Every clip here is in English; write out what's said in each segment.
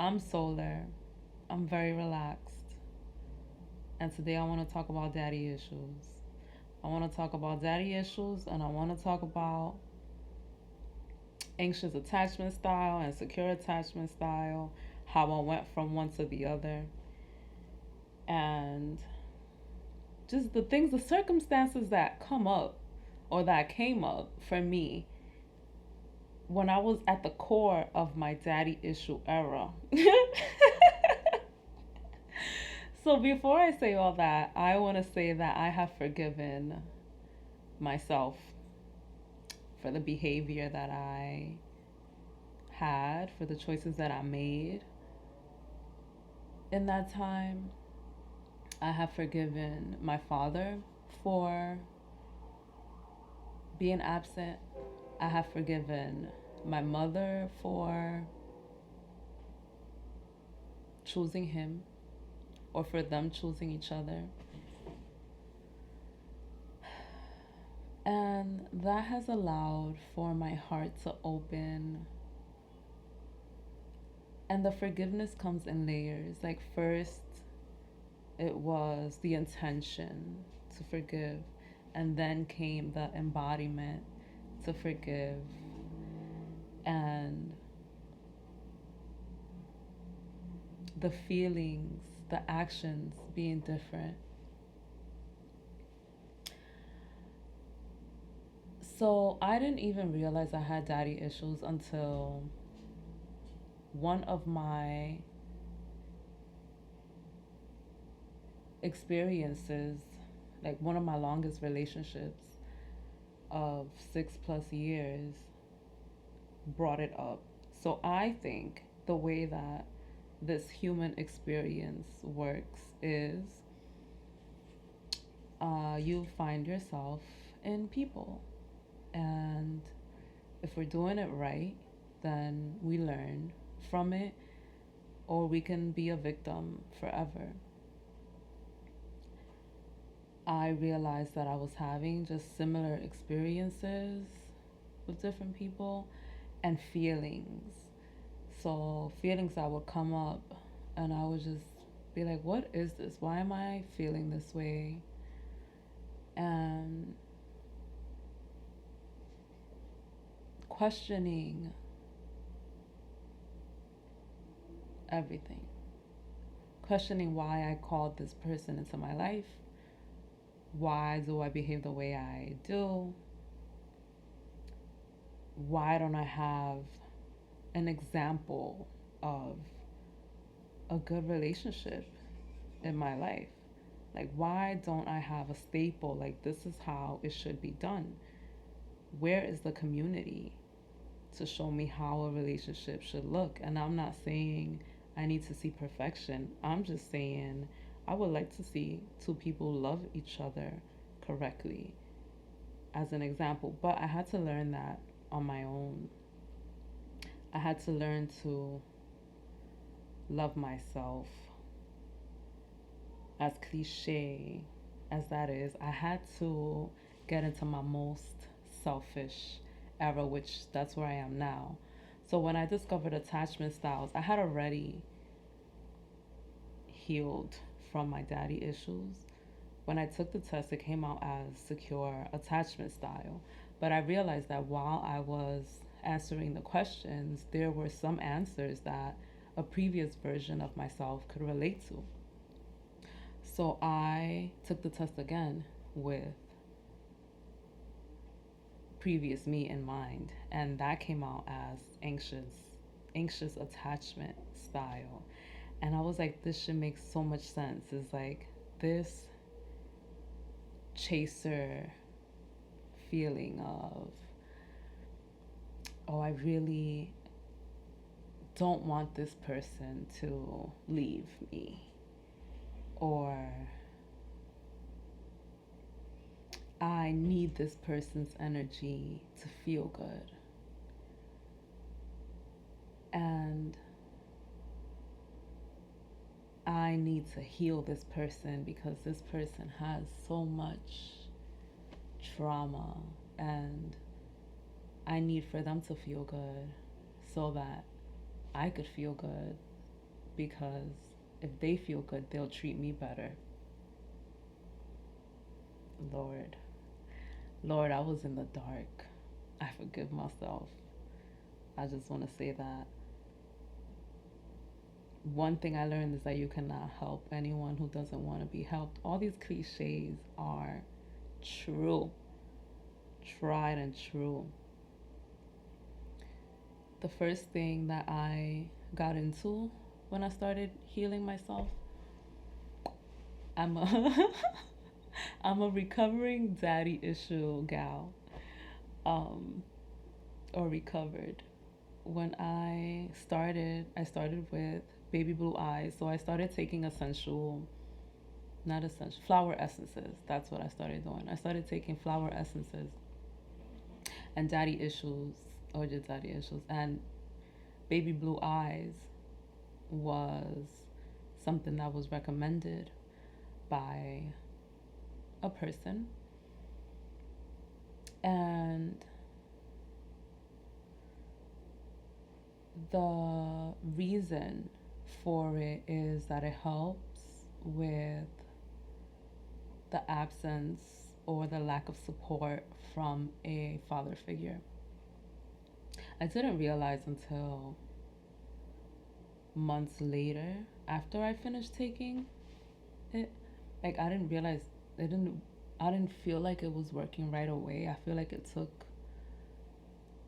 I'm solar. I'm very relaxed. And today I want to talk about daddy issues. I want to talk about daddy issues and I want to talk about anxious attachment style and secure attachment style, how I went from one to the other, and just the things, the circumstances that come up or that came up for me when I was at the core of my daddy issue era. So before I say all that, I want to say that I have forgiven myself for the behavior that I had, for the choices that I made in that time. I have forgiven my father for being absent. I have forgiven my mother for choosing him or for them choosing each other. And that has allowed for my heart to open. And the forgiveness comes in layers. Like, first, it was the intention to forgive, and then came the embodiment to forgive, and the feelings, the actions being different. So I didn't even realize I had daddy issues until one of my experiences, like one of my longest relationships of 6 plus years, brought it up. So I think the way that this human experience works is you find yourself in people. And if we're doing it right, then we learn from it, or we can be a victim forever. I realized that I was having just similar experiences with different people and feelings. So, feelings that would come up, and I would just be like, what is this? Why am I feeling this way? And questioning everything. Questioning why I called this person into my life. Why do I behave the way I do? Why don't I have an example of a good relationship in my life? Like, why don't I have a staple? Like, this is how it should be done. Where is the community to show me how a relationship should look? And I'm not saying I need to see perfection. I'm just saying I would like to see two people love each other correctly as an example. But I had to learn that on my own. I had to learn to love myself. As cliche as that is, I had to get into my most selfish era, which that's where I am now. So when I discovered attachment styles, I had already healed from my daddy issues. When I took the test, it came out as secure attachment style. But I realized that while I was answering the questions, there were some answers that a previous version of myself could relate to. So I took the test again with previous me in mind, and that came out as anxious attachment style. And I was like, this should make so much sense. It's like this chaser feeling of, oh, I really don't want this person to leave me, or I need this person's energy to feel good. And I need to heal this person because this person has so much trauma, and I need for them to feel good so that I could feel good because if they feel good, they'll treat me better. Lord, Lord, I was in the dark. I forgive myself. I just want to say that. One thing I learned is that you cannot help anyone who doesn't want to be helped. All these cliches are true, tried and true. The first thing that I got into when I started healing myself, I'm a I'm a recovering daddy issue gal, um, or recovered. When I started with baby blue eyes. So I started taking essential, not essential, flower essences. That's what I started doing. I started taking flower essences and daddy issues, or just daddy issues, and baby blue eyes was something that was recommended by a person. And the reason for it is that it helps with the absence or the lack of support from a father figure. I didn't realize until months later after I finished taking it. Like I didn't realize it didn't I didn't feel like it was working right away. I feel like it took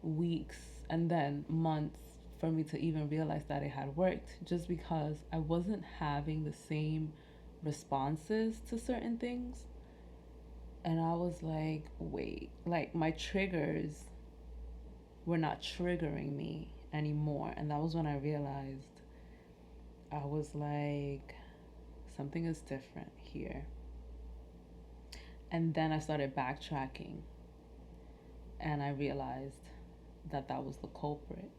weeks and then months for me to even realize that it had worked, just because I wasn't having the same responses to certain things. And I was like, wait, like my triggers were not triggering me anymore. And that was when I realized, I was like, something is different here. And then I started backtracking and I realized that that was the culprit.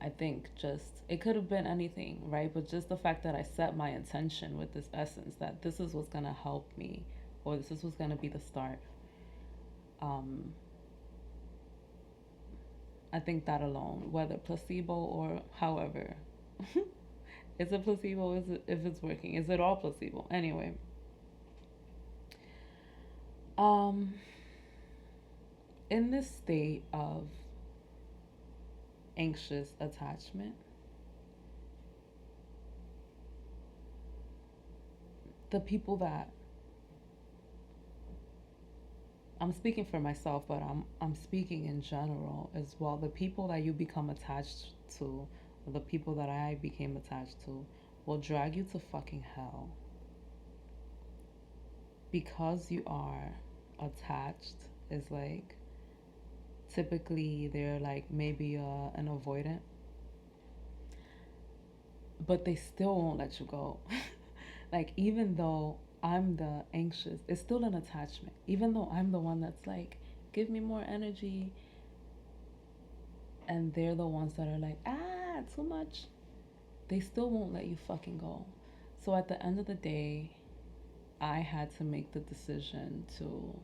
I think just, it could have been anything, right? But just the fact that I set my intention with this essence that this is what's going to help me, or this is what's going to be the start. Um, I think that alone, whether placebo or however, is it placebo? Is it, if it's working? Is it all placebo? Anyway, um, in this state of anxious attachment, the people that, I'm speaking for myself, but I'm speaking in general as well. The people that you become attached to, or the people that I became attached to, will drag you to fucking hell because you are attached. Is like, typically they're like maybe an avoidant, but they still won't let you go. Like, even though I'm the anxious, it's still an attachment. Even though I'm the one that's like, give me more energy, and they're the ones that are like, too much, they still won't let you fucking go. So at the end of the day, I had to make the decision to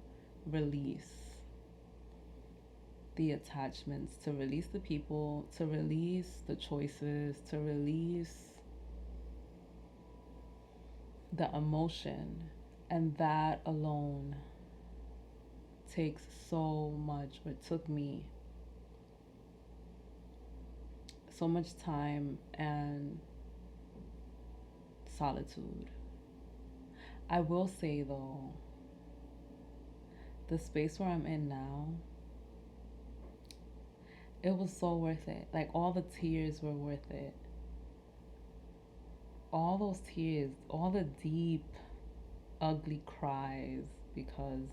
release the attachments, to release the people, to release the choices, to release the emotion. And that alone takes so much, or it took me so much time and solitude. I will say though, the space where I'm in now, it was so worth it. Like, all the tears were worth it. All those tears, all the deep, ugly cries, because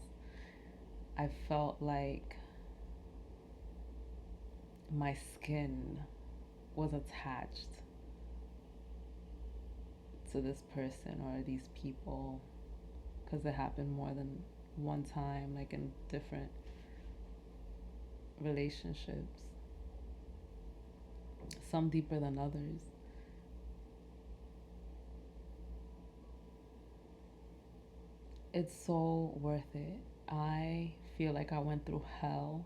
I felt like my skin was attached to this person or these people, because it happened more than one time, like in different relationships, some deeper than others. It's so worth it. I feel like I went through hell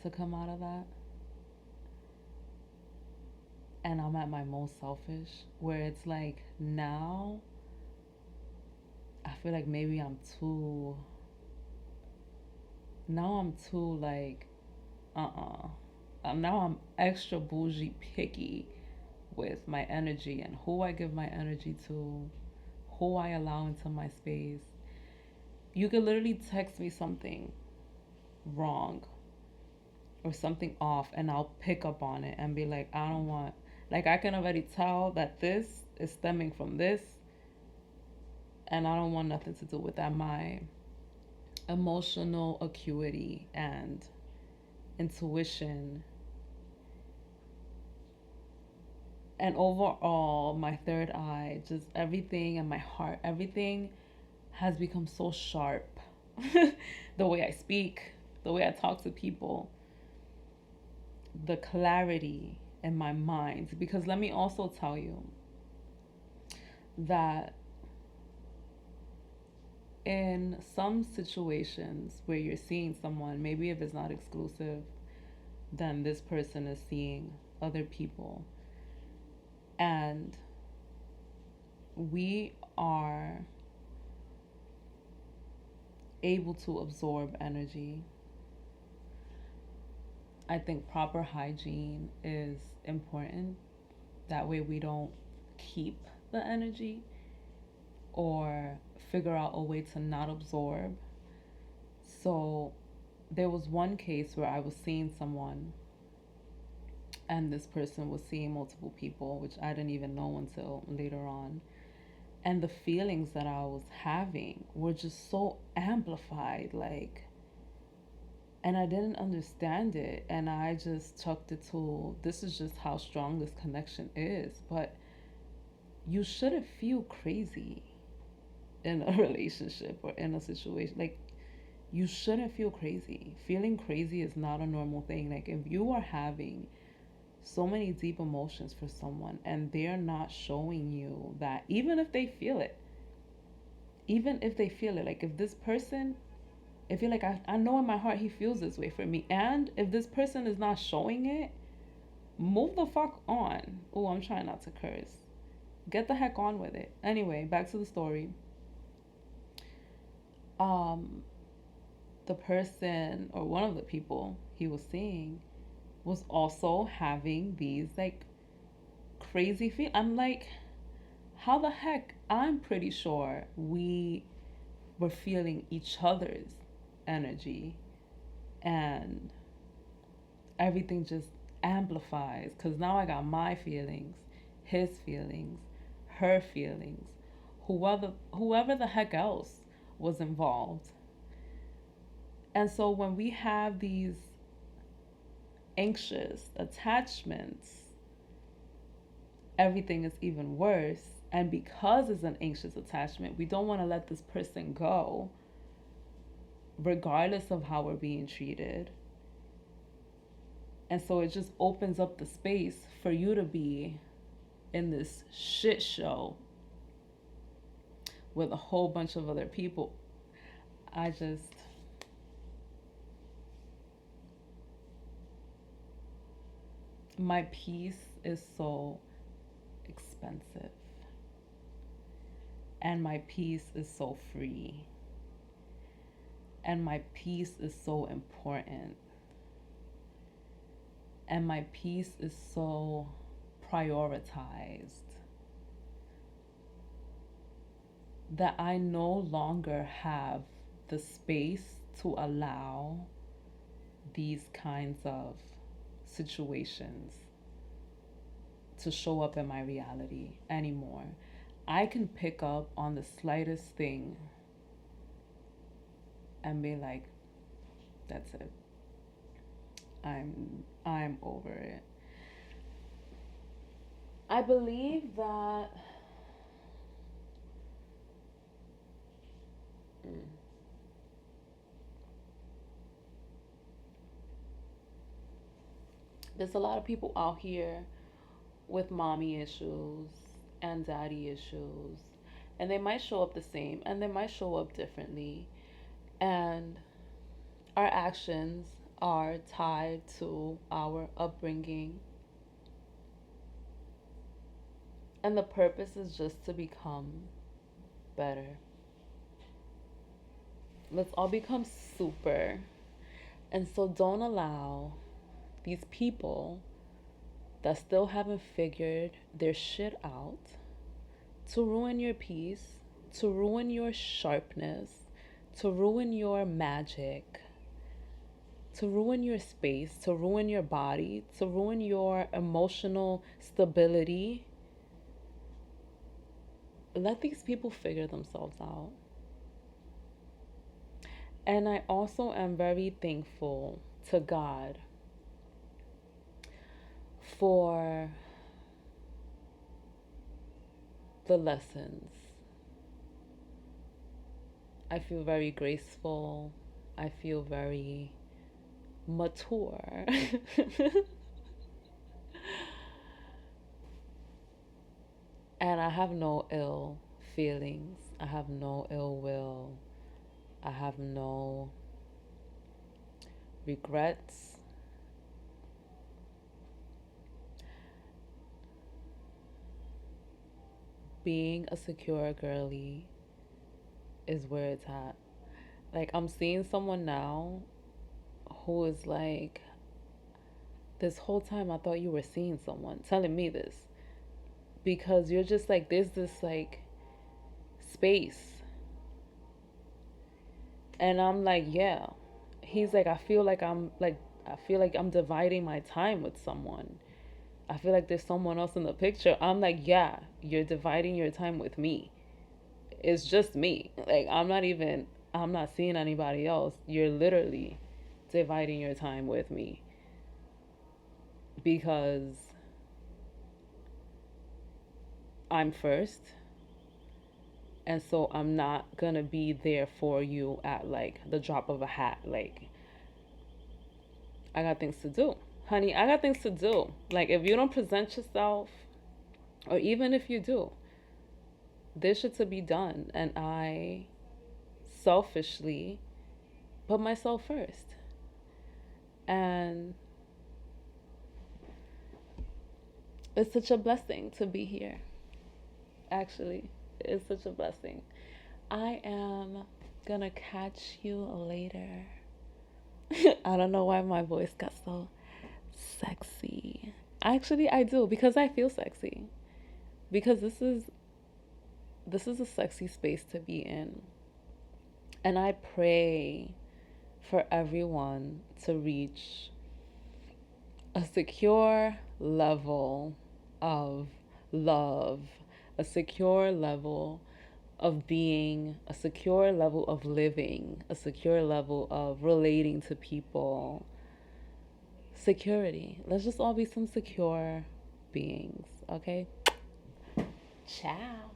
to come out of that. and I'm at my most selfish, where it's like now I feel like maybe I'm too like, now I'm extra bougie picky with my energy and who I give my energy to, who I allow into my space. You could literally text me something wrong or something off, and I'll pick up on it and be like, I don't want, like, I can already tell that this is stemming from this, and I don't want nothing to do with that. My emotional acuity and intuition and overall my third eye, just everything, and my heart, everything has become so sharp. The way I speak, the way I talk to people, the clarity in my mind. Because let me also tell you that in some situations where you're seeing someone, maybe if it's not exclusive, then this person is seeing other people. And we are able to absorb energy. I think proper hygiene is important. That way we don't keep the energy or figure out a way to not absorb. So there was one case where I was seeing someone and this person was seeing multiple people, which I didn't even know until later on. And the feelings that I was having were just so amplified, like, and I didn't understand it. And I just chucked it to, this is just how strong this connection is. But you shouldn't feel crazy in a relationship or in a situation. Like, you shouldn't feel crazy. Feeling crazy is not a normal thing. Like, if you are having so many deep emotions for someone and they're not showing you that, even if they feel it, like if this person, if you're like, I know in my heart he feels this way for me, and if this person is not showing it, move the fuck on. Oh, I'm trying not to curse. Get the heck on with it. Anyway, back to the story. Um, the person, or one of the people he was seeing, was also having these like crazy feel. I'm like, how the heck? I'm pretty sure we were feeling each other's energy, and everything just amplifies because now I got my feelings, his feelings, her feelings, whoever the heck else was involved. And so when we have these anxious attachments, everything is even worse. And because it's an anxious attachment, we don't want to let this person go, regardless of how we're being treated. And so it just opens up the space for you to be in this shit show with a whole bunch of other people. I just, my peace is so expensive. And my peace is so free. And my peace is so important. And my peace is so prioritized that I no longer have the space to allow these kinds of situations to show up in my reality anymore. I can pick up on the slightest thing and be like, that's it. I'm over it. I believe that there's a lot of people out here with mommy issues and daddy issues, and they might show up the same and they might show up differently, and our actions are tied to our upbringing. And the purpose is just to become better. Let's all become super. And so don't allow these people that still haven't figured their shit out to ruin your peace, to ruin your sharpness, to ruin your magic, to ruin your space, to ruin your body, to ruin your emotional stability. Let these people figure themselves out. And I also am very thankful to God for the lessons. I feel very graceful. I feel very mature. And I have no ill feelings. I have no ill will. I have no regrets. Being a secure girly is where it's at. Like, I'm seeing someone now who is like, this whole time I thought you were seeing someone telling me this. Because you're just like, there's this like space. And I'm like, yeah. He's like, I feel like I'm dividing my time with someone. I feel like there's someone else in the picture. I'm like, yeah, you're dividing your time with me. It's just me. Like, I'm not seeing anybody else. You're literally dividing your time with me. Because I'm first. And so I'm not gonna be there for you at like the drop of a hat. Like, I got things to do. Honey, I got things to do. Like, if you don't present yourself, or even if you do, there's shit to be done. And I selfishly put myself first. And it's such a blessing to be here. Actually, it's such a blessing. I am gonna catch you later. I don't know why my voice got so sexy. Actually, I do because I feel sexy. Because this is a sexy space to be in. And I pray for everyone to reach a secure level of love, a secure level of being, a secure level of living, a secure level of relating to people. Security. Let's just all be some secure beings, okay? Ciao.